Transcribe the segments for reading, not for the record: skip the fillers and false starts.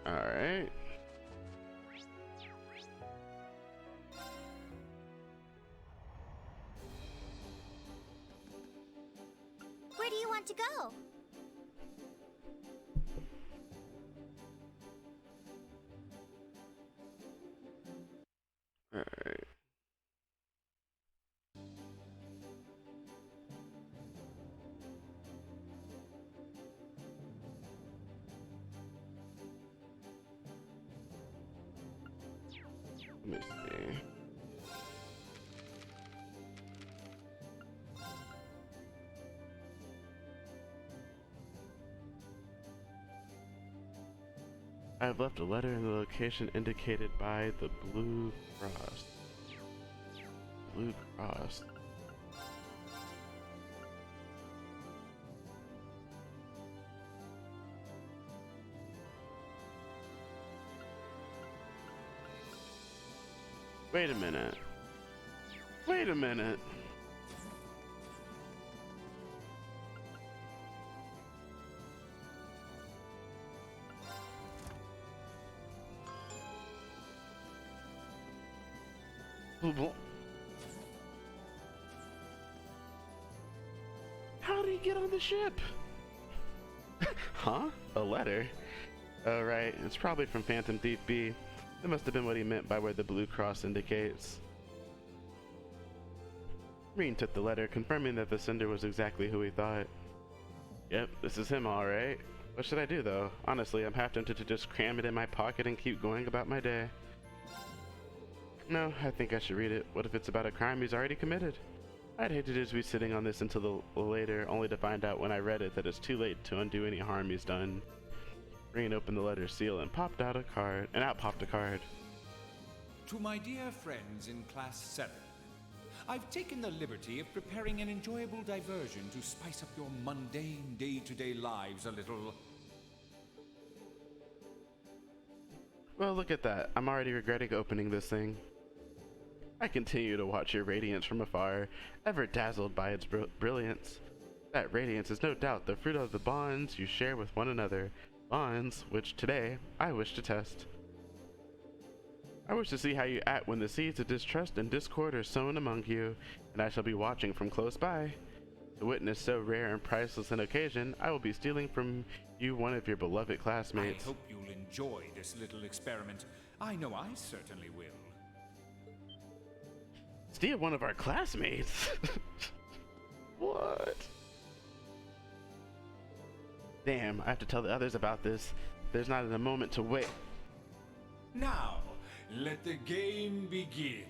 Alright. Where do you want to go? Alright. Let me see. I have left a letter in the location indicated by the Blue Cross. Blue Cross. Wait a minute. Wait a minute. How did he get on the ship? Huh? A letter? Oh, right. It's probably from Phantom Thief B. That must have been what he meant by where the blue cross indicates. Reen took the letter, confirming that the sender was exactly who he thought. Yep, this is him all right. What should I do, though? Honestly, I'm half tempted to just cram it in my pocket and keep going about my day. No, I think I should read it. What if it's about a crime he's already committed? I'd hate to just be sitting on this until later, only to find out when I read it that it's too late to undo any harm he's done. Reen opened the letter seal and popped out a card, and out popped a card. To my dear friends in Class 7, I've taken the liberty of preparing an enjoyable diversion to spice up your mundane day-to-day lives a little. Well, look at that. I'm already regretting opening this thing. I continue to watch your radiance from afar, ever dazzled by its brilliance. That radiance is no doubt the fruit of the bonds you share with one another, bonds which today I wish to test. I wish to see how you act when the seeds of distrust and discord are sown among you, and I shall be watching from close by. To witness so rare and priceless an occasion, I will be stealing from you one of your beloved classmates. I hope you'll enjoy this little experiment. I know I certainly will. Steal one of our classmates? What? Damn, I have to tell the others about this. There's not even a moment to wait. Now, let the game begin.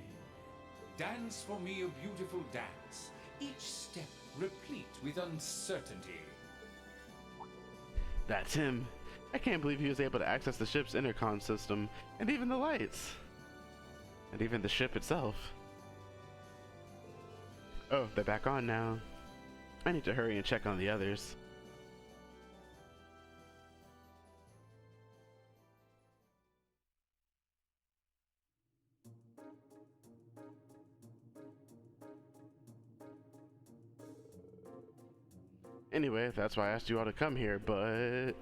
Dance for me a beautiful dance, each step replete with uncertainty. That's him. I can't believe he was able to access the ship's intercom system, and even the lights. And even the ship itself. Oh, they're back on now. I need to hurry and check on the others. Anyway, that's why I asked you all to come here, but...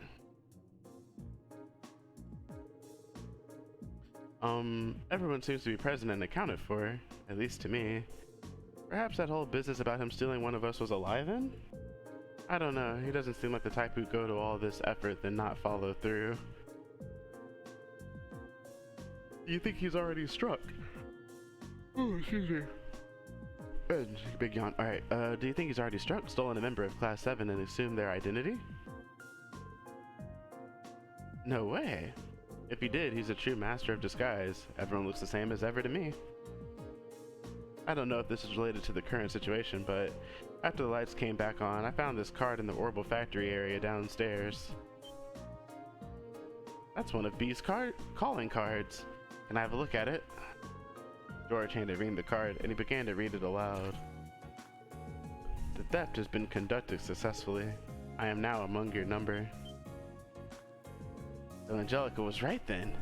everyone seems to be present and accounted for, at least to me. Perhaps that whole business about him stealing one of us was a lie then? I don't know, he doesn't seem like the type who'd go to all this effort then not follow through. Do you think he's already struck? Oh, excuse me. Big yawn. Alright, do you think he's already struck, stolen a member of Class 7 and assumed their identity? No way. If he did, he's a true master of disguise. Everyone looks the same as ever to me. I don't know if this is related to the current situation, but after the lights came back on, I found this card in the Orbital Factory area downstairs. That's one of B's calling cards. Can I have a look at it? George handed Reen the card, and he began to read it aloud. The theft has been conducted successfully. I am now among your number. So Angelica was right then.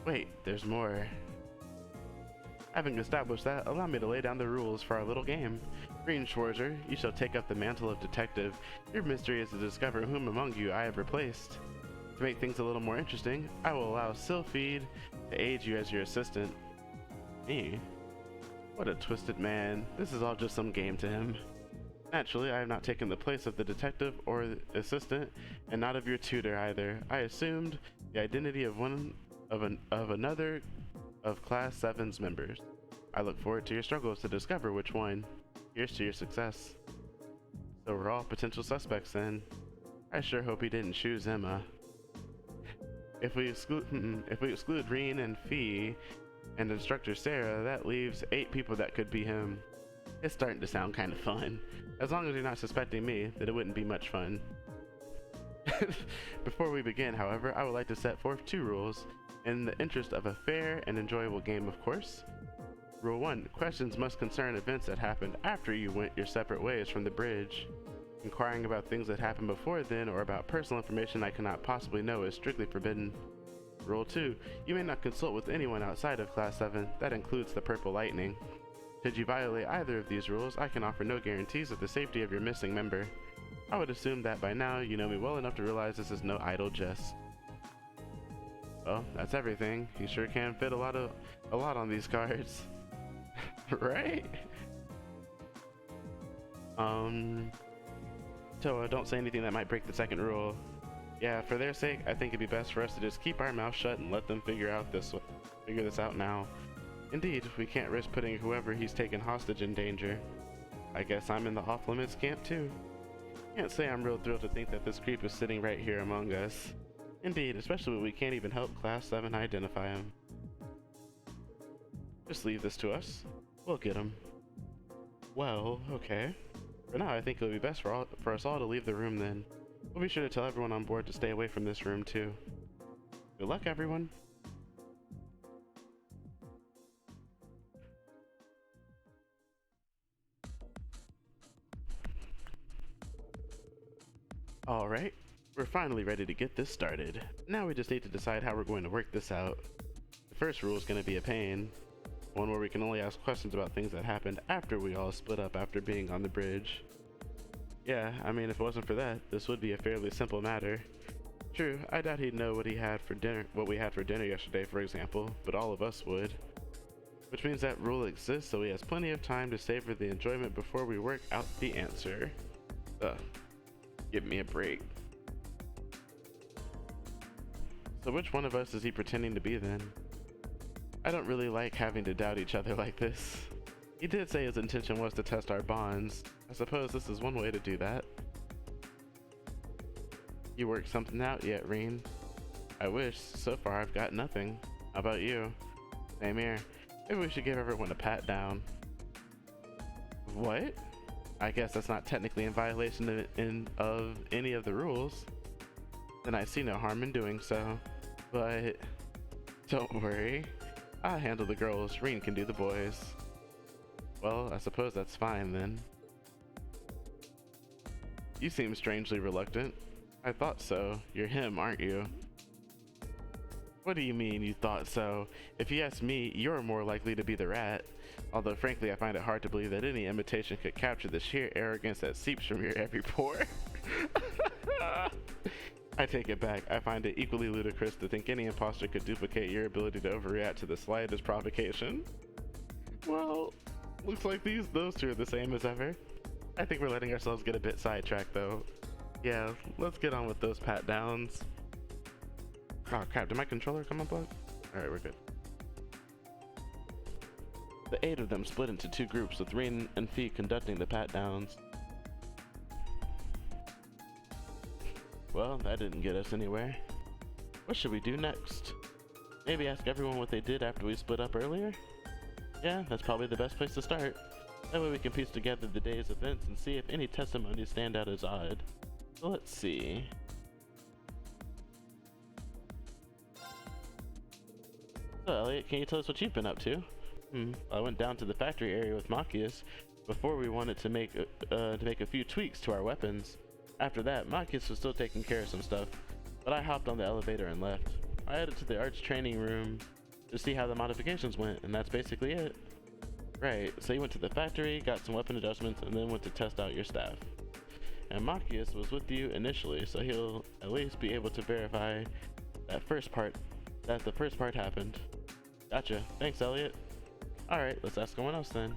Wait, there's more. Having established that, allow me to lay down the rules for our little game. Reen Schwarzer, you shall take up the mantle of detective. Your mystery is to discover whom among you I have replaced. To make things a little more interesting, I will allow Sylphid to aid you as your assistant. Me? What a twisted man. This is all just some game to him. Naturally, I have not taken the place of the detective or the assistant, and not of your tutor either. I assumed the identity of another of Class 7's members. I look forward to your struggles to discover which one. Here's to your success. So we're all potential suspects then. I sure hope he didn't choose Emma. If we exclude Reen and Fee and instructor Sarah, that leaves 8 people that could be him. It's starting to sound kind of fun. As long as you're not suspecting me, that it wouldn't be much fun. Before we begin, however, I would like to set forth 2 rules, in the interest of a fair and enjoyable game, of course. Rule 1. Questions must concern events that happened after you went your separate ways from the bridge. Inquiring about things that happened before then or about personal information I cannot possibly know is strictly forbidden. Rule 2. You may not consult with anyone outside of Class 7. That includes the Purple Lightning. Should you violate either of these rules, I can offer no guarantees of the safety of your missing member. I would assume that by now you know me well enough to realize this is no idle jest. Well, that's everything. You sure can fit a lot on these cards. Right? So don't say anything that might break the second rule. Yeah, for their sake, I think it'd be best for us to just keep our mouth shut and let them figure this out now. Indeed, we can't risk putting whoever he's taken hostage in danger. I guess I'm in the off-limits camp too. Can't say I'm real thrilled to think that this creep is sitting right here among us. Indeed, especially when we can't even help Class 7 identify him. Just leave this to us. We'll get him. Well, okay. For now, I think it would be best for us all to leave the room then. We'll be sure to tell everyone on board to stay away from this room too. Good luck, everyone. Alright, we're finally ready to get this started. Now we just need to decide how we're going to work this out. The first rule is going to be a pain. One where we can only ask questions about things that happened after we all split up after being on the bridge. Yeah, I mean, if it wasn't for that, this would be a fairly simple matter. True, I doubt he'd know what we had for dinner yesterday, for example, but all of us would. Which means that rule exists, so he has plenty of time to savor the enjoyment before we work out the answer. Give me a break. So which one of us is he pretending to be then? I don't really like having to doubt each other like this. He did say his intention was to test our bonds. I suppose this is one way to do that. You worked something out yet, Reen? I wish. So far I've got nothing. How about you? Same here. Maybe we should give everyone a pat down. What? I guess that's not technically in violation of any of the rules. Then I see no harm in doing so. But don't worry. I'll handle the girls. Reen can do the boys. Well, I suppose that's fine then. You seem strangely reluctant. I thought so. You're him, aren't you? What do you mean you thought so? If you ask me, you're more likely to be the rat. Although frankly, I find it hard to believe that any imitation could capture the sheer arrogance that seeps from your every pore. I take it back. I find it equally ludicrous to think any imposter could duplicate your ability to overreact to the slightest provocation. Well, looks like those two are the same as ever. I think we're letting ourselves get a bit sidetracked though. Yeah, let's get on with those pat downs. Oh crap, did my controller come unplugged? Alright, we're good. The 8 of them split into 2 groups, with Reen and Fee conducting the pat downs. Well, that didn't get us anywhere. What should we do next? Maybe ask everyone what they did after we split up earlier? Yeah, that's probably the best place to start. That way we can piece together the day's events and see if any testimonies stand out as odd. So let's see. So Elliot, can you tell us what you've been up to? I went down to the factory area with Machias before we wanted to make a few tweaks to our weapons. After that, Machias was still taking care of some stuff, but I hopped on the elevator and left. I headed to the arts training room to see how the modifications went, and that's basically it. Right, so you went to the factory, got some weapon adjustments, and then went to test out your staff. and Machias was with you initially, so he'll at least be able to verify that the first part happened. Gotcha. Thanks, Elliot. Alright, let's ask someone else then.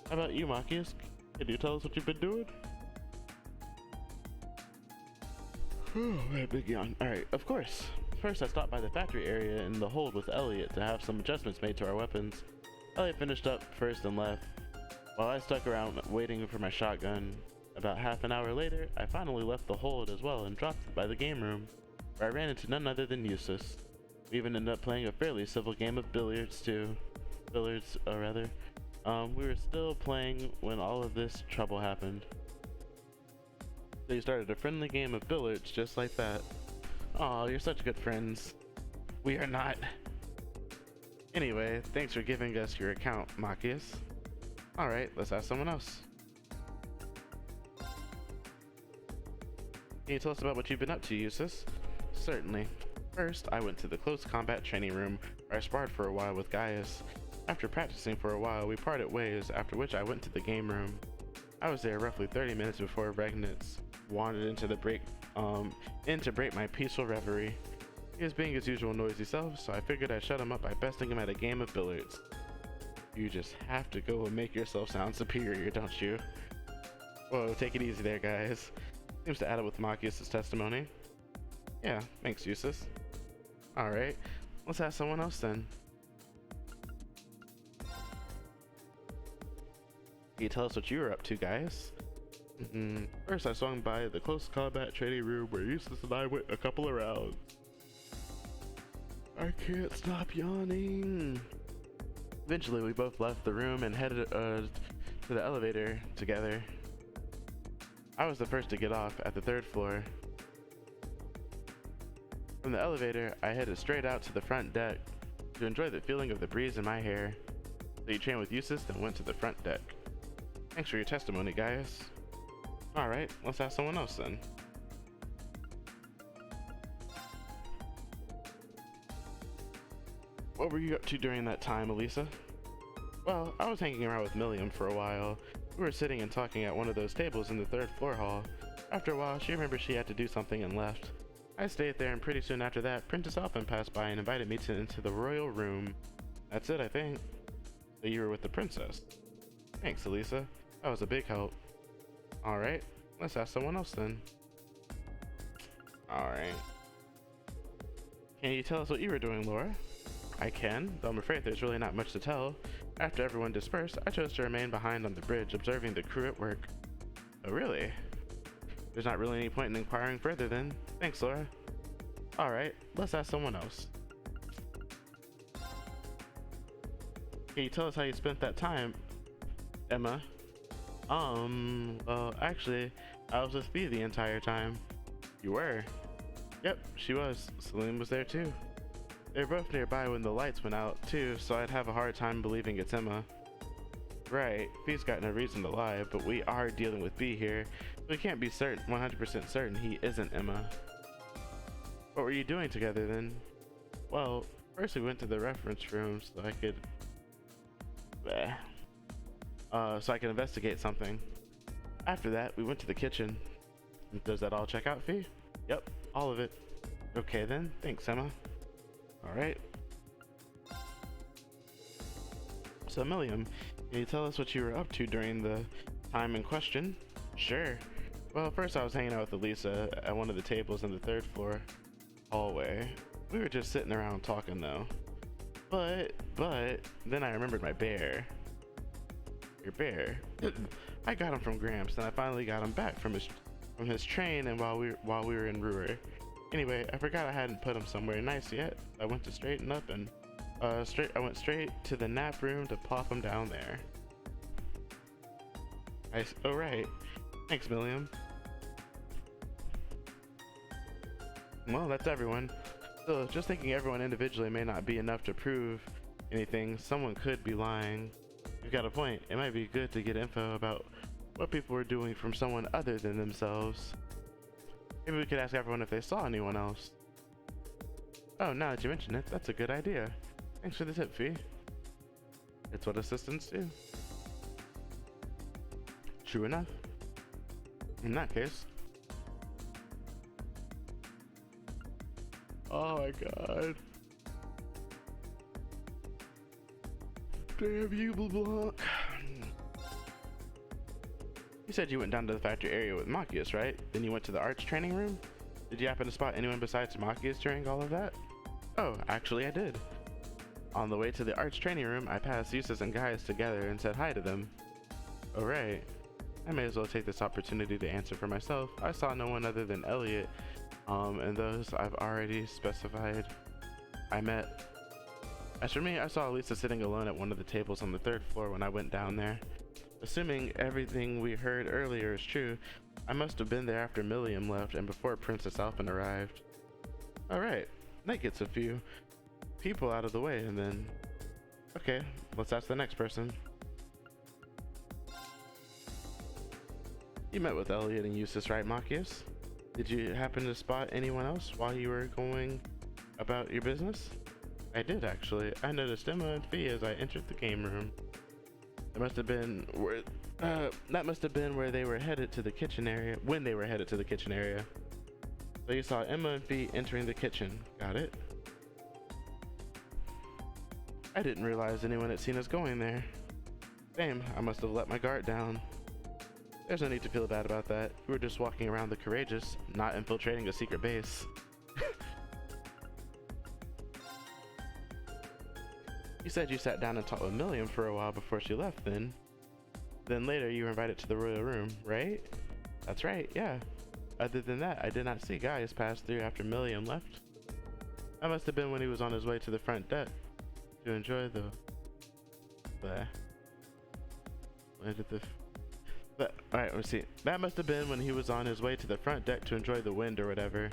How about you, Machias? Can you tell us what you've been doing? Big yawn. Alright, of course. First, I stopped by the factory area in the hold with Elliot to have some adjustments made to our weapons. Elliot finished up first and left, while I stuck around waiting for my shotgun. About half an hour later, I finally left the hold as well and dropped by the game room, where I ran into none other than Eustace. We even ended up playing a fairly civil game of billiards too. We were still playing when all of this trouble happened. So you started a friendly game of billiards just like that. Aw, you're such good friends. We are not. Anyway, thanks for giving us your account, Machias. Alright, let's ask someone else. Can you tell us about what you've been up to, Eustace? Certainly. First, I went to the close combat training room where I sparred for a while with Gaius. After practicing for a while, we parted ways, after which I went to the game room. I was there roughly 30 minutes before Regnitz wandered into to break my peaceful reverie. He was being his usual noisy self, so I figured I'd shut him up by besting him at a game of billiards. You just have to go and make yourself sound superior, don't you? Whoa, take it easy there, guys. Seems to add up with Machias' testimony. Yeah, thanks, Eustace. Alright, let's ask someone else then. Can you tell us what you were up to, guys? First, I swung by the close combat training room where Eustace and I went a couple of rounds. I can't stop yawning. Eventually, we both left the room and headed to the elevator together. I was the first to get off at the 3rd floor. From the elevator, I headed straight out to the front deck to enjoy the feeling of the breeze in my hair. So you trained with Eustace, then went to the front deck. Thanks for your testimony, Gaius. Alright, let's ask someone else then. What were you up to during that time, Elisa? Well, I was hanging around with Milliam for a while. We were sitting and talking at one of those tables in the 3rd floor hall. After a while, she remembered she had to do something and left. I stayed there, and pretty soon after that, Princess Elfin passed by and invited me into the royal room. That's it, I think. So you were with the princess. Thanks, Elisa. That was a big help. Alright, let's ask someone else then. Alright. Can you tell us what you were doing, Laura? I can, though I'm afraid there's really not much to tell. After everyone dispersed, I chose to remain behind on the bridge, observing the crew at work. Oh, really? There's not really any point in inquiring further then. Thanks, Laura. Alright, let's ask someone else. Can you tell us how you spent that time, Emma? Well, actually, I was with Fee the entire time. You were? Yep, she was. Celine was there too. They were both nearby when the lights went out too, so I'd have a hard time believing it's Emma. Right, Fee's got no reason to lie, but we are dealing with B here, so we can't be 100% certain he isn't Emma. What were you doing together then? Well, first we went to the reference room so I could... so I could investigate something. After that, we went to the kitchen. Does that all check out, Fee? Yep, all of it. Okay then, thanks, Emma. Alright. So, Milliam, can you tell us what you were up to during the time in question? Sure. Well, first I was hanging out with Elisa at one of the tables in the 3rd floor hallway. We were just sitting around talking though. But, then I remembered my bear. Your bear? I got him from Gramps, and I finally got him back from his train and while we were in Ruhr. Anyway, I forgot I hadn't put him somewhere nice yet. I went to straighten up and I went straight to the nap room to plop him down there. Oh right. Thanks, Milliam. Well, that's everyone. Still, just thinking everyone individually may not be enough to prove anything. Someone could be lying. You've got a point. It might be good to get info about what people were doing from someone other than themselves. Maybe we could ask everyone if they saw anyone else. Oh, now that you mention it, that's a good idea. Thanks for the tip, Fee. It's what assistants do. True enough. In that case. Oh my god. Damn you, LeBlanc. You said you went down to the factory area with Machias, right? Then you went to the arts training room? Did you happen to spot anyone besides Machias during all of that? Oh, actually I did. On the way to the arts training room, I passed Eustace and Gaius together and said hi to them. Oh right. I may as well take this opportunity to answer for myself. I saw no one other than Elliot, and those I've already specified I met. As for me, I saw Elisa sitting alone at one of the tables on the 3rd floor when I went down there. Assuming everything we heard earlier is true, I must have been there after Milliam left and before Princess Alphen arrived. Alright, that gets a few people out of the way, and then... Okay, let's ask the next person. You met with Elliot and Eustace, right, Machias? Did you happen to spot anyone else while you were going about your business? I did, actually. I noticed Emma and Fee as I entered the game room. It must have been where that must have been where they were headed to the kitchen area, when they were headed to the kitchen area. So you saw Emma and Fee entering the kitchen. Got it? I didn't realize anyone had seen us going there. Damn, I must have let my guard down. There's no need to feel bad about that. We were just walking around the Courageous, not infiltrating a secret base. You said you sat down and talked with Milliam for a while before she left then. Then later you were invited to the royal room, right? That's right, yeah. Other than that, I did not see Gaius pass through after Milliam left. That must have been when he was on his way to the front deck to enjoy the... Alright, let's see. That must have been when he was on his way to the front deck to enjoy the wind or whatever.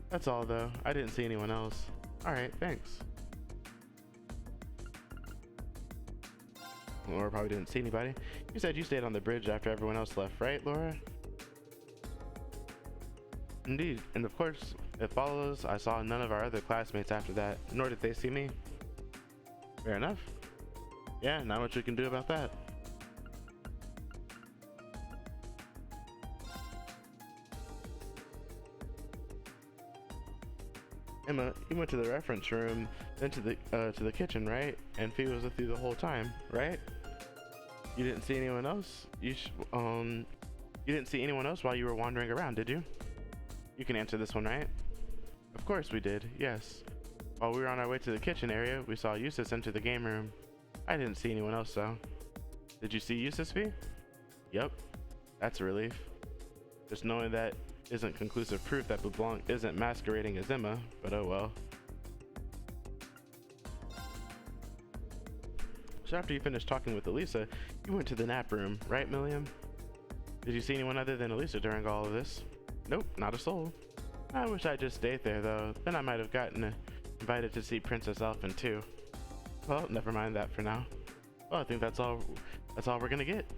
That's all though. I didn't see anyone else. Alright, thanks. Laura probably didn't see anybody. You said you stayed on the bridge after everyone else left, right, Laura? Indeed, and of course, it follows I saw none of our other classmates after that, nor did they see me. Fair enough. Yeah, not much we can do about that. Emma, you went to the reference room, then to the kitchen, right? And Fee was with you the whole time, right? You didn't see anyone else? You didn't see anyone else while you were wandering around, did you? You can answer this one, right? Of course we did, yes. While we were on our way to the kitchen area, we saw Eustace enter the game room. I didn't see anyone else though. Did you see Eustace, Fee? Yep. That's a relief. Just knowing that isn't conclusive proof that LeBlanc isn't masquerading as Emma, but oh well. So after you finished talking with Elisa, you went to the nap room, right, Milliam? Did you see anyone other than Elisa during all of this? Nope, not a soul. I wish I'd just stayed there though, then I might have gotten invited to see Princess Alphen too. Well, never mind that for now. Well, I think that's all we're gonna get.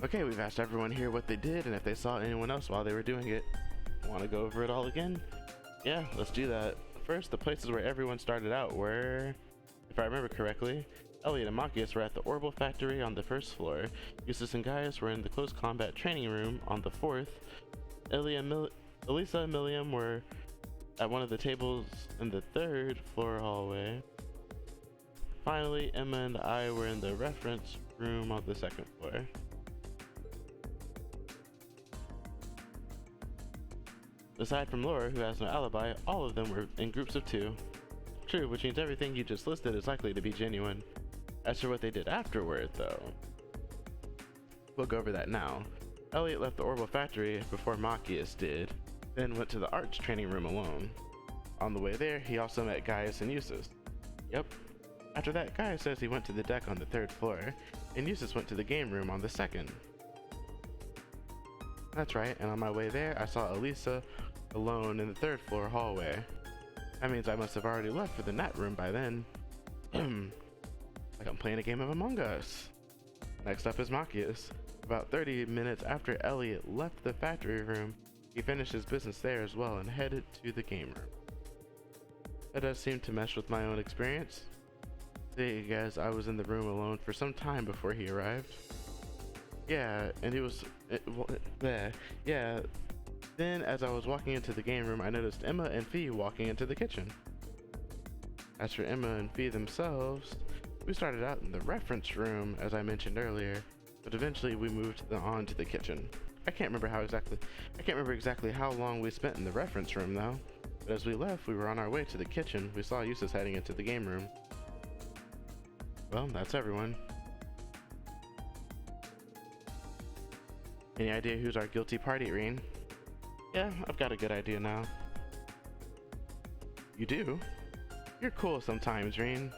Okay, we've asked everyone here what they did and if they saw anyone else while they were doing it. Want to go over it all again? Yeah, let's do that. First, the places where everyone started out were, if I remember correctly, Elliot and Machias were at the Orbital Factory on the 1st floor. Eustace and Gaius were in the Close Combat Training Room on the 4th. Elisa and Milliam were at one of the tables in the 3rd floor hallway. Finally, Emma and I were in the reference room on the 2nd floor. Aside from Laura, who has no alibi, all of them were in groups of 2. True, which means everything you just listed is likely to be genuine. As for what they did afterward, though, we'll go over that now. Elliot left the Orbital Factory before Machias did, then went to the arts training room alone. On the way there, he also met Gaius and Eustace. Yep. After that, Gaius says he went to the deck on the 3rd floor, and Eustace went to the game room on the 2nd. That's right, and on my way there, I saw Elisa alone in the 3rd floor hallway. That means I must have already left for the nap room by then. Like I'm playing a game of Among Us. Next up is Machias. About 30 minutes after Elliot left the factory room, he finished his business there as well and headed to the game room. That does seem to mesh with my own experience. See, guys, I was in the room alone for some time before he arrived. Yeah, and he was there. Yeah. Then, as I was walking into the game room, I noticed Emma and Fee walking into the kitchen. As for Emma and Fee themselves, we started out in the reference room, as I mentioned earlier, but eventually we moved on to the kitchen. I can't remember exactly how long we spent in the reference room though. But as we left, we were on our way to the kitchen. We saw Eustace heading into the game room. Well, that's everyone. Any idea who's our guilty party, Reen? Yeah, I've got a good idea now. You do? You're cool sometimes, Reen.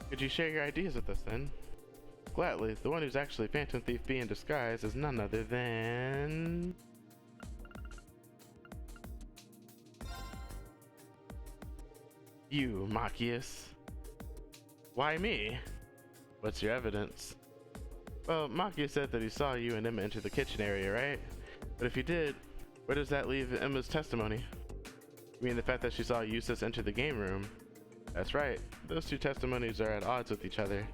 Could you share your ideas with us then? Gladly. The one who's actually Phantom Thief B in disguise is none other than... you, Machias. Why me? What's your evidence? Well, Machias said that he saw you and Emma enter the kitchen area, right? But if he did, where does that leave Emma's testimony? You mean the fact that she saw Eustace enter the game room? That's right. Those two testimonies are at odds with each other.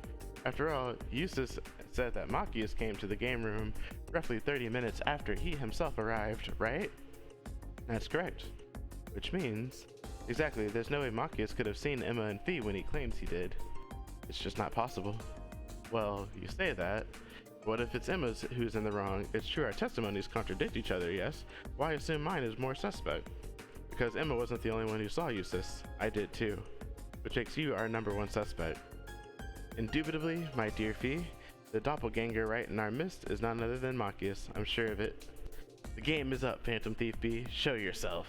After all, Eustace said that Machias came to the game room roughly 30 minutes after he himself arrived, right? That's correct. Which means... exactly, there's no way Machias could have seen Emma and Fee when he claims he did. It's just not possible. Well, you say that. What if it's Emma's who's in the wrong? It's true our testimonies contradict each other, yes? Why assume mine is more suspect? Because Emma wasn't the only one who saw Eustace. I did too. Which makes you our #1 suspect. Indubitably, my dear Fee, the doppelganger right in our midst is none other than Machias. I'm sure of it. The game is up, Phantom Thief B. Show yourself.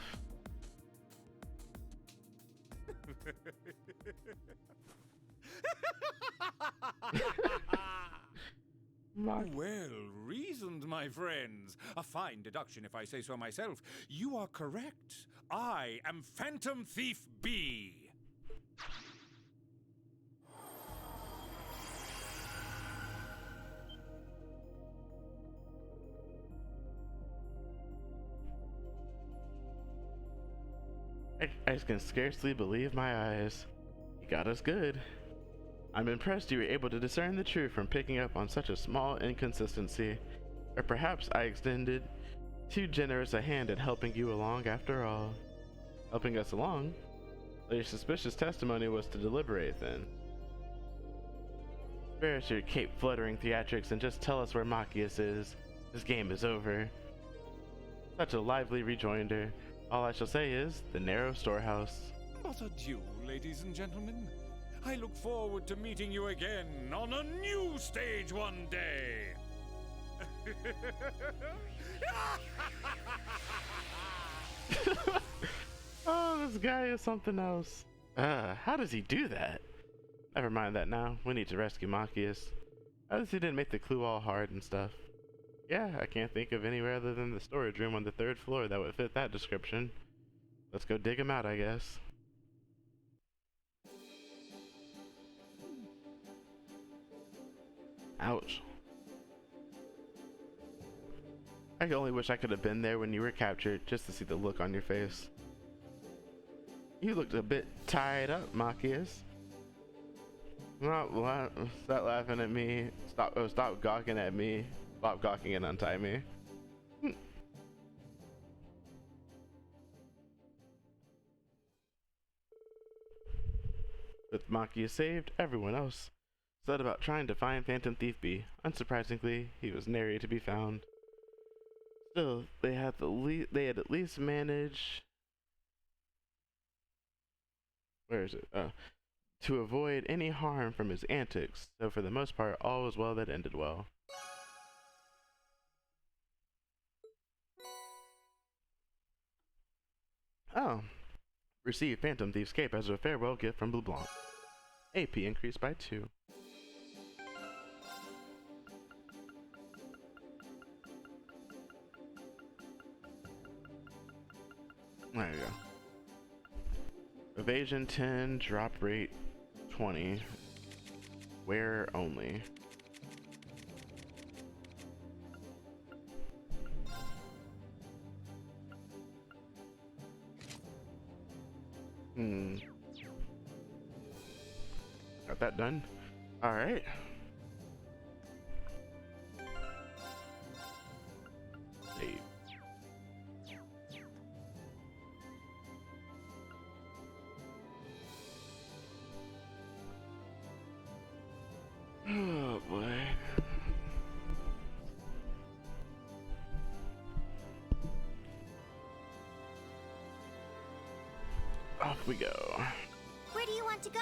Well reasoned, my friends. A fine deduction, if I say so myself. You are correct. I am Phantom Thief B. I can scarcely believe my eyes. You got us good. I'm impressed you were able to discern the truth from picking up on such a small inconsistency. Or perhaps I extended too generous a hand in helping you along after all. Helping us along? Your suspicious testimony was to deliberate then. Spare us your cape fluttering theatrics and just tell us where Machias is. This game is over. Such a lively rejoinder. All I shall say is, the narrow storehouse. But adieu, ladies and gentlemen. I look forward to meeting you again on a new stage one day. Oh, this guy is something else. How does he do that? Never mind that now. We need to rescue Machias. At least he didn't make the clue all hard and stuff. Yeah, I can't think of anywhere other than the storage room on the 3rd floor that would fit that description. Let's go dig him out, I guess. Ouch. I only wish I could have been there when you were captured, just to see the look on your face. You looked a bit tied up, Machias. Stop laughing at me. Stop gawking at me. Stop gawking and untie me. With Machias saved, everyone else set about trying to find Phantom Thief B. Unsurprisingly, he was nary to be found. Still, they had at least managed. Where is it? To avoid any harm from his antics. So for the most part, all was well that ended well. Oh. Receive Phantom Thief's cape as a farewell gift from Blue Blanc. AP increased by 2. There you go. Evasion 10, drop rate 20. Wear only. Got that done. All right. Save. Oh boy. Off we go. Where do you want to go?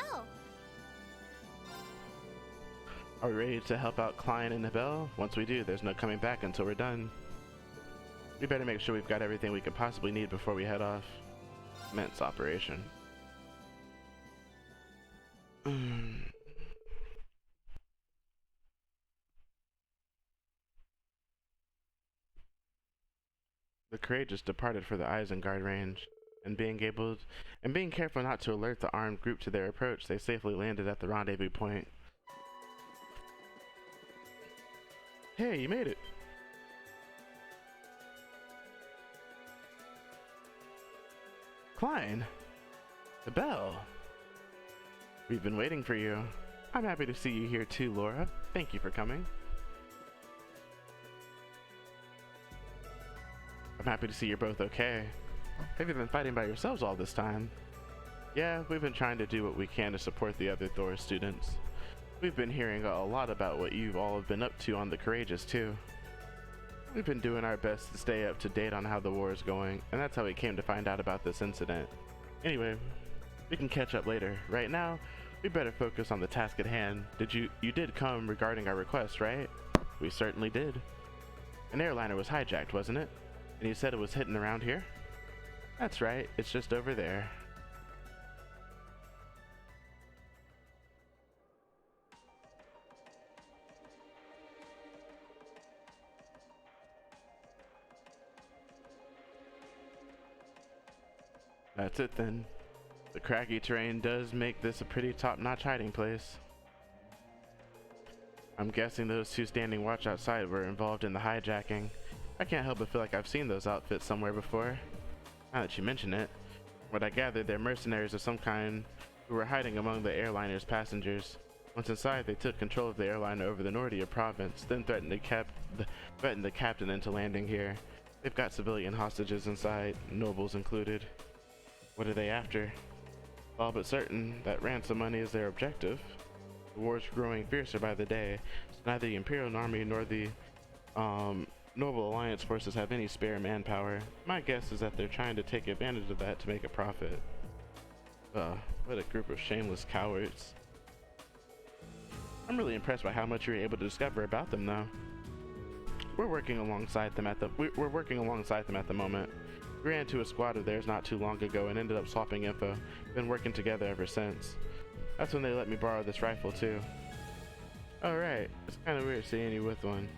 Are we ready to help out Klein and Nibel? Once we do, there's no coming back until we're done. We better make sure we've got everything we could possibly need before we head off. Immense operation. The Courageous departed for the Isengard range, and being careful not to alert the armed group to their approach, they safely landed at the rendezvous point. Hey, you made it! Klein! Nibel! We've been waiting for you. I'm happy to see you here too, Laura. Thank you for coming. I'm happy to see you're both okay. Have you been fighting by yourselves all this time? Yeah, we've been trying to do what we can to support the other Thor students. We've been hearing a lot about what you all have been up to on the Courageous too. We've been doing our best to stay up to date on how the war is going, and that's how we came to find out about this incident. Anyway, we can catch up later. Right now, we better focus on the task at hand. You did come regarding our request, right? We certainly did. An airliner was hijacked, wasn't it? And you said it was hidden around here? That's right, it's just over there. That's it then. The craggy terrain does make this a pretty top-notch hiding place. I'm guessing those two standing watch outside were involved in the hijacking. I can't help but feel like I've seen those outfits somewhere before. Now that you mention it, what I gather, they're mercenaries of some kind who were hiding among the airliner's passengers. Once inside, they took control of the airliner over the Nordia province, then threatened the captain into landing here. They've got civilian hostages inside, nobles included. What are they after? All but certain that ransom money is their objective. The war's growing fiercer by the day, so neither the Imperial Army nor the Noble Alliance forces have any spare manpower. My guess is that they're trying to take advantage of that to make a profit. What a group of shameless cowards. I'm really impressed by how much you're able to discover about them, though. We're working alongside them at the moment. We ran into a squad of theirs not too long ago and ended up swapping info. Been working together ever since. That's when they let me borrow this rifle too. Alright, it's kind of weird seeing you with one.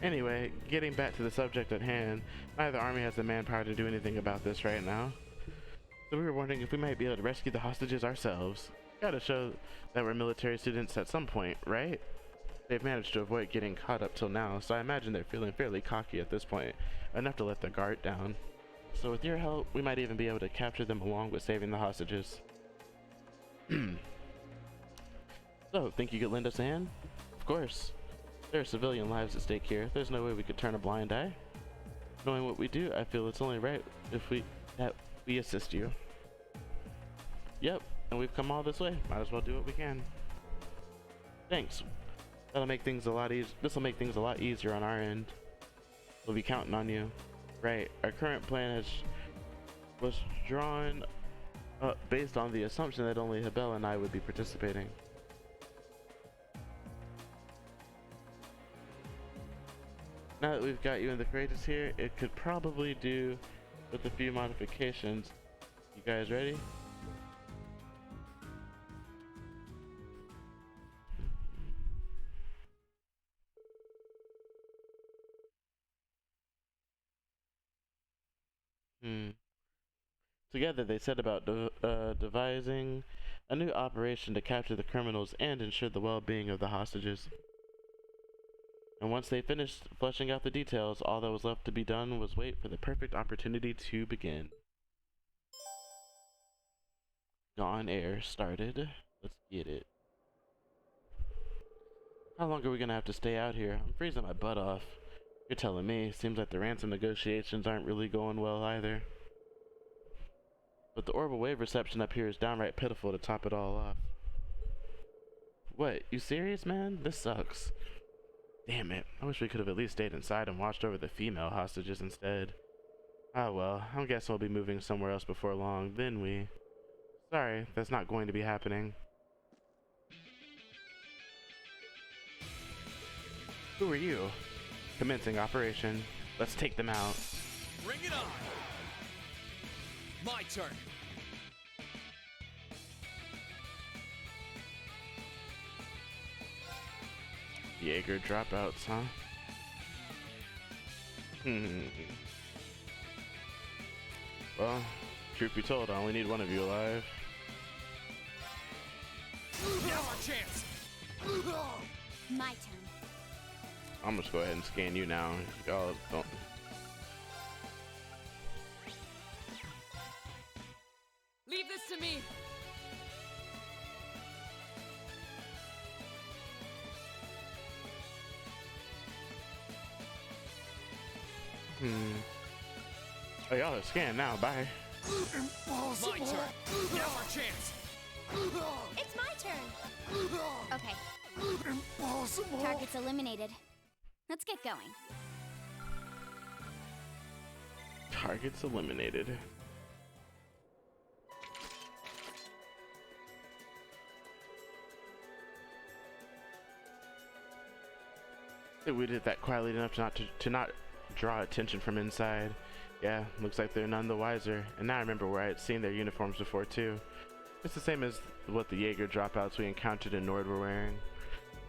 Anyway, getting back to the subject at hand, neither army has the manpower to do anything about this right now. So we were wondering if we might be able to rescue the hostages ourselves. Gotta show that we're military students at some point, right? They've managed to avoid getting caught up till now, so I imagine they're feeling fairly cocky at this point, enough to let their guard down. So with your help, we might even be able to capture them along with saving the hostages. So, think you could lend us a hand? Of course. There are civilian lives at stake here. There's no way we could turn a blind eye. Knowing what we do, I feel it's only right if we assist you. Yep, and we've come all this way. Might as well do what we can. Thanks. That'll make things a lot easier. This'll make things a lot easier on our end. We'll be counting on you. Right. Our current plan was drawn up based on the assumption that only Nibel and I would be participating. Now that we've got you and the Courageous here, it could probably do with a few modifications. You guys ready? Together they set about devising a new operation to capture the criminals and ensure the well-being of the hostages. And once they finished fleshing out the details, all that was left to be done was wait for the perfect opportunity to begin. Gone Air started. Let's get it. How long are we gonna have to stay out here? I'm freezing my butt off. You're telling me. Seems like the ransom negotiations aren't really going well either. But the orbital wave reception up here is downright pitiful to top it all off. What? You serious, man? This sucks. Damn it. I wish we could have at least stayed inside and watched over the female hostages instead. Ah well, I'm guessing we'll be moving somewhere else before long, then we... Sorry, that's not going to be happening. Who are you? Commencing operation. Let's take them out. Bring it on! My turn. Jaeger dropouts, huh? Well, truth be told, I only need one of you alive. Now our chance! My turn. I'm just go ahead and scan you now. Y'all don't. Leave this to me. Oh, y'all are scanned now. Bye. My turn! Now our chance! It's my turn. Okay. Targets eliminated. Let's get going. Targets eliminated. We did that quietly enough to not draw attention from inside. Yeah, looks like they're none the wiser. And now I remember where I had seen their uniforms before too. It's the same as what the Jaeger dropouts we encountered in Nord were wearing.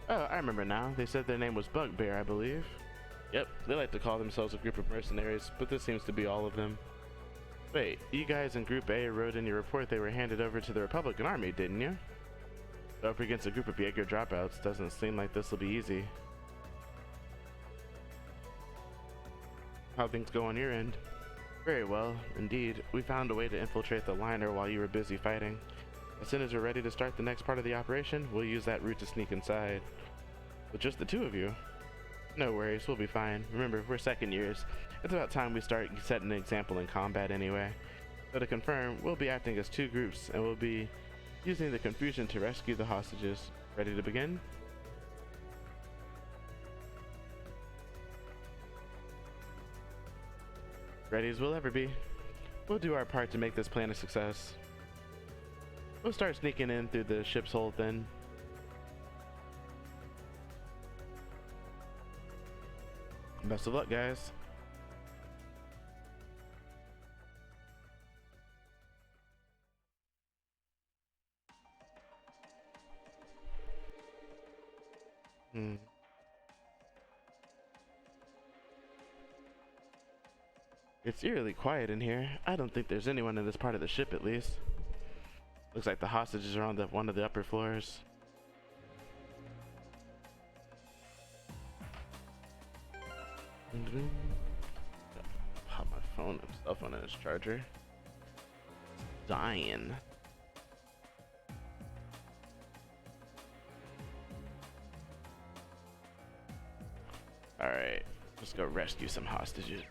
Oh, I remember now. They said their name was Bugbear, I believe. Yep, they like to call themselves a group of mercenaries, but this seems to be all of them. Wait, you guys in Group A wrote in your report they were handed over to the Republican Army, didn't you? Up against a group of Jaeger dropouts, doesn't seem like this will be easy. How things go on your end? Very well, indeed. We found a way to infiltrate the liner while you were busy fighting. As soon as we're ready to start the next part of the operation, we'll use that route to sneak inside. With just the two of you? No worries, we'll be fine. Remember, we're second years. It's about time we start setting an example in combat anyway. So to confirm, we'll be acting as two groups, and we'll be using the confusion to rescue the hostages. Ready to begin? Ready as we'll ever be. We'll do our part to make this plan a success. We'll start sneaking in through the ship's hold then. Best of luck, guys. It's eerily quiet in here. I don't think there's anyone in this part of the ship, at least. Looks like the hostages are on one of the upper floors. Pop my cell phone in its charger. Dying. Alright, let's go rescue some hostages.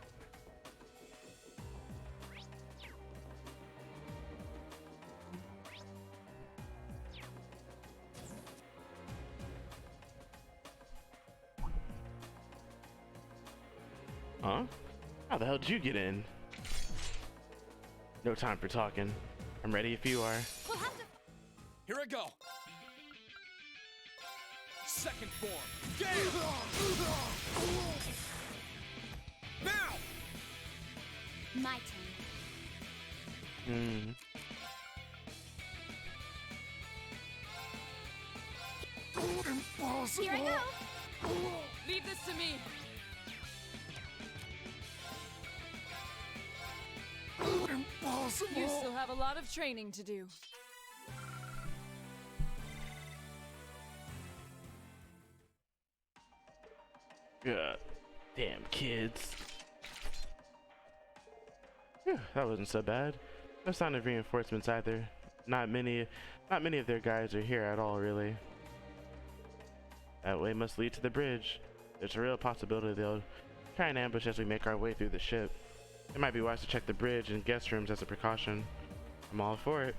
Huh? How the hell did you get in? No time for talking. I'm ready if you are. We'll have to. Here I go! Second form! Game! Now! My turn. Here I go. Leave this to me. You still have a lot of training to do. God damn kids. Phew, that wasn't so bad. No sign of reinforcements either. Not many of their guys are here at all, really. That way must lead to the bridge. There's a real possibility they'll try and ambush as we make our way through the ship. It might be wise to check the bridge and guest rooms as a precaution. I'm all for it.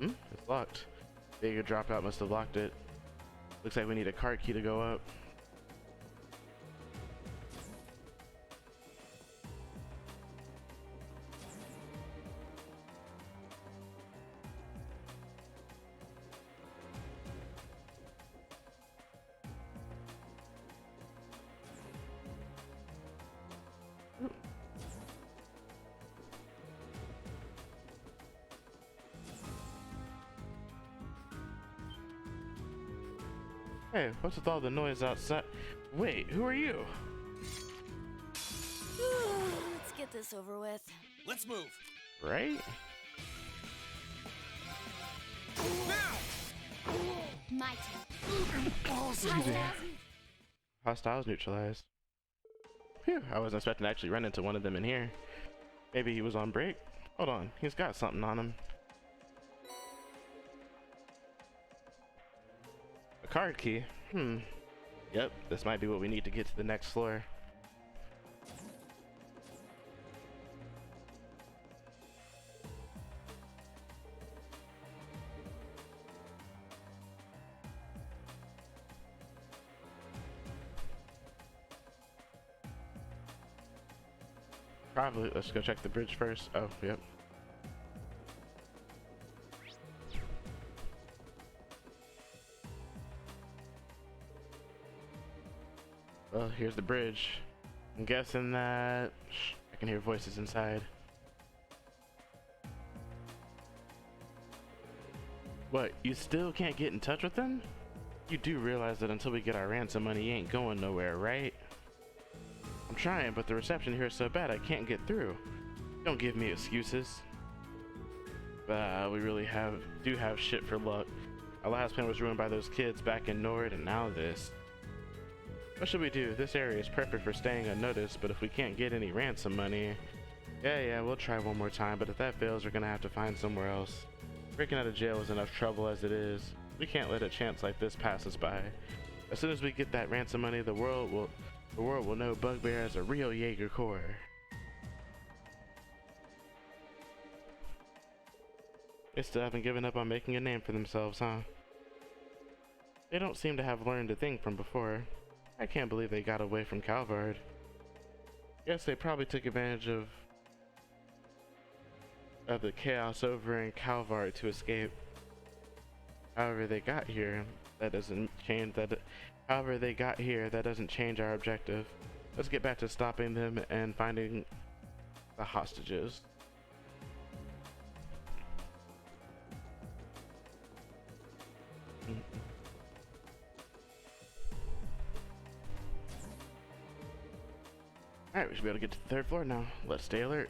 It's locked. Bigger dropout must have locked it. Looks like we need a card key to go up. Hey, what's with all the noise outside? Wait, who are you? Let's get this over with. Let's move. Right? My turn. Hostiles neutralized. Phew, I wasn't expecting to actually run into one of them in here. Maybe he was on break? Hold on, he's got something on him. A card key? Yep, this might be what we need to get to the next floor. Probably, let's go check the bridge first. Oh, yep. Well, here's the bridge. I'm guessing that I can hear voices inside. What, you still can't get in touch with them? You do realize that until we get our ransom money, you ain't going nowhere, right? I'm trying, but the reception here is so bad I can't get through. Don't give me excuses. We really do have shit for luck. Our last plan was ruined by those kids back in Nord, and now this. What should we do? This area is perfect for staying unnoticed, but if we can't get any ransom money... Yeah, we'll try one more time, but if that fails, we're gonna have to find somewhere else. Breaking out of jail is enough trouble as it is. We can't let a chance like this pass us by. As soon as we get that ransom money, the world will know Bugbear as a real Jaeger Corps. They still haven't given up on making a name for themselves, huh? They don't seem to have learned a thing from before. I can't believe they got away from Calvard. Guess they probably took advantage of the chaos over in Calvard to escape. However they got here, that doesn't change our objective. Let's get back to stopping them and finding the hostages. Alright, we should be able to get to the 3rd floor now. Let's stay alert.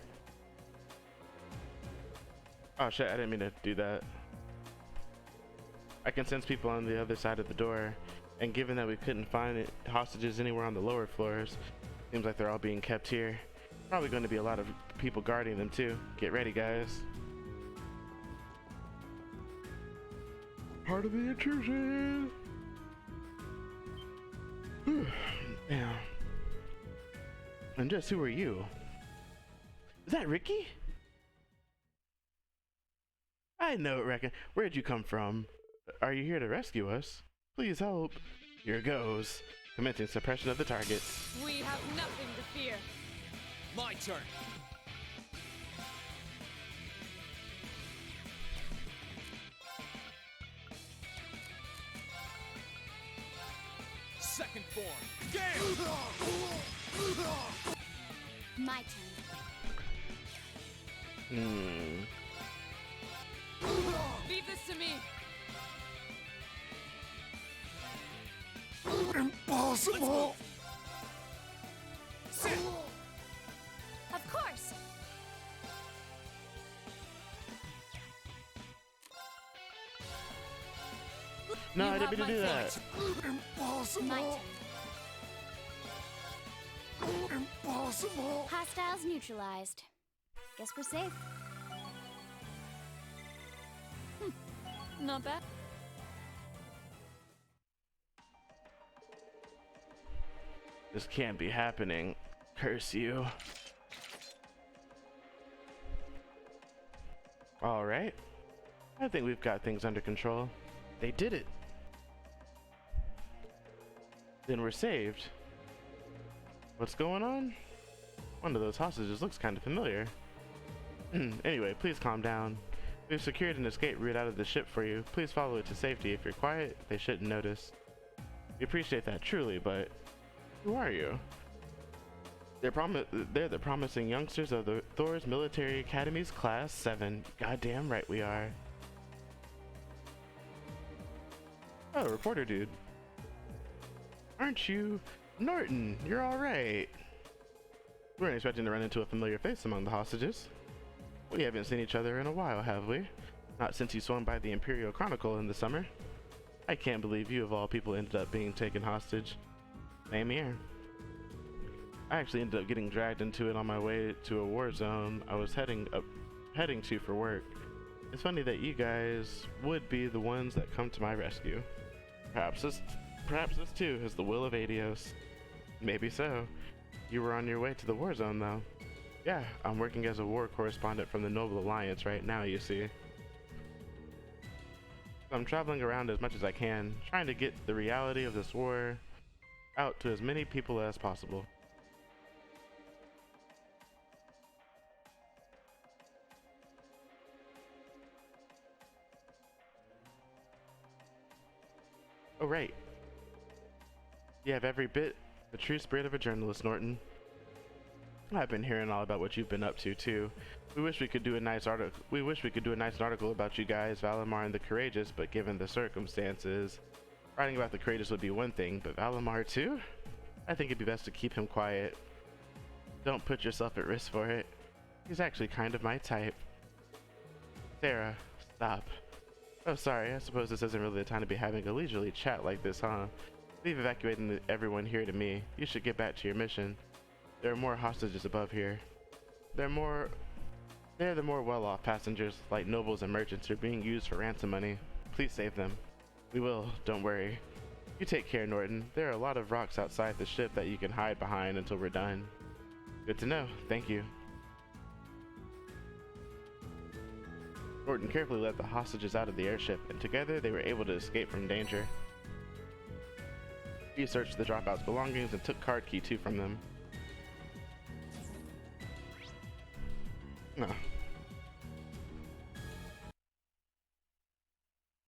Oh shit, I didn't mean to do that. I can sense people on the other side of the door, and given that we couldn't find hostages anywhere on the lower floors, seems like they're all being kept here. Probably going to be a lot of people guarding them too. Get ready, guys. Part of the intrusion! Damn. And just who are you? Is that Ricky? I know it, reckon. Where'd you come from? Are you here to rescue us? Please help. Here goes. Commencing suppression of the targets. We have nothing to fear. My turn. Second form. Gale! My turn. Leave this to me. Impossible! Sit! Of course. No, You I didn't have mean to my do that. My turn. Hostiles neutralized. Guess we're safe. Not bad. This can't be happening. Curse you. Alright. I think we've got things under control. They did it. Then we're saved. What's going on? One of those hostages looks kind of familiar. Anyway, please calm down. We've secured an escape route out of the ship for you. Please follow it to safety. If you're quiet, they shouldn't notice. We appreciate that truly, but who are you? They're the promising youngsters of the Thor's Military Academy's Class 7. Goddamn right we are. Oh, reporter dude. Aren't you Norton? You're alright. We weren't expecting to run into a familiar face among the hostages. We haven't seen each other in a while, have we? Not since you swung by the Imperial Chronicle in the summer. I can't believe you of all people ended up being taken hostage. Same here. I actually ended up getting dragged into it on my way to a war zone I was heading to for work. It's funny that you guys would be the ones that come to my rescue. Perhaps this too is the will of Adios. Maybe so. You were on your way to the war zone though. Yeah, I'm working as a war correspondent from the Noble Alliance right now, you see. I'm traveling around as much as I can, trying to get the reality of this war out to as many people as possible. Oh, right. You have every bit the true spirit of a journalist, Norton. I've been hearing all about what you've been up to too. We wish we could do a nice article about you guys, Valimar and the Courageous, but given the circumstances, writing about the Courageous would be one thing, but Valimar too? I think it'd be best to keep him quiet. Don't put yourself at risk for it. He's actually kind of my type. Sarah, stop. Oh, sorry, I suppose this isn't really the time to be having a leisurely chat like this, huh? Leave evacuating everyone here to me. You should get back to your mission. There are more hostages above here. They're the more well-off passengers, like nobles and merchants, who are being used for ransom money. Please save them. We will, don't worry. You take care, Norton. There are a lot of rocks outside the ship that you can hide behind until we're done. Good to know. Thank you. Norton carefully led the hostages out of the airship, and together they were able to escape from danger. He searched the dropout's belongings and took card key 2 from them. No.